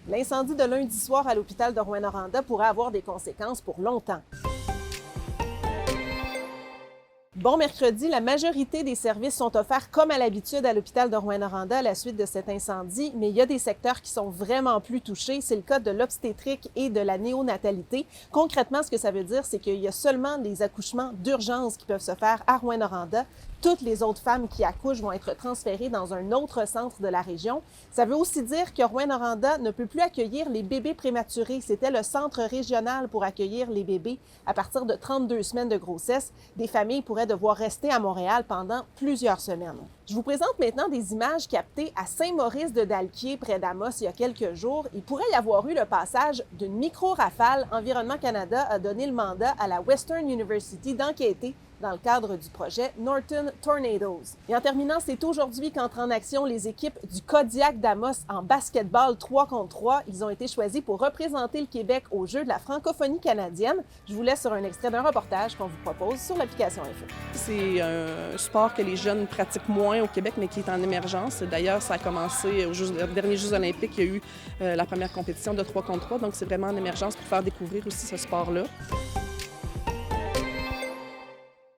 L'incendie de lundi soir à l'hôpital de Rouyn-Noranda pourrait avoir des conséquences pour longtemps. Bon mercredi, la majorité des services sont offerts comme à l'habitude à l'hôpital de Rouyn-Noranda à la suite de cet incendie, mais il y a des secteurs qui sont vraiment plus touchés. C'est le cas de l'obstétrique et de la néonatalité. Concrètement, ce que ça veut dire, c'est qu'il y a seulement des accouchements d'urgence qui peuvent se faire à Rouyn-Noranda. Toutes les autres femmes qui accouchent vont être transférées dans un autre centre de la région. Ça veut aussi dire que Rouyn-Noranda ne peut plus accueillir les bébés prématurés. C'était le centre régional pour accueillir les bébés à partir de 32 semaines de grossesse. Des familles pourraient devoir rester à Montréal pendant plusieurs semaines. Je vous présente maintenant des images captées à Saint-Maurice-de-Dalquier, près d'Amos, il y a quelques jours. Il pourrait y avoir eu le passage d'une micro-rafale. Environnement Canada a donné le mandat à la Western University d'enquêter dans le cadre du projet Norton Tornadoes. Et en terminant, c'est aujourd'hui qu'entrent en action les équipes du Kodiak d'Amos en basketball 3 contre 3. Ils ont été choisis pour représenter le Québec aux Jeux de la francophonie canadienne. Je vous laisse sur un extrait d'un reportage qu'on vous propose sur l'application Info. C'est un sport que les jeunes pratiquent moins au Québec, mais qui est en émergence. D'ailleurs, ça a commencé aux derniers Jeux olympiques. Il y a eu la première compétition de 3 contre 3, donc c'est vraiment en émergence pour faire découvrir aussi ce sport-là.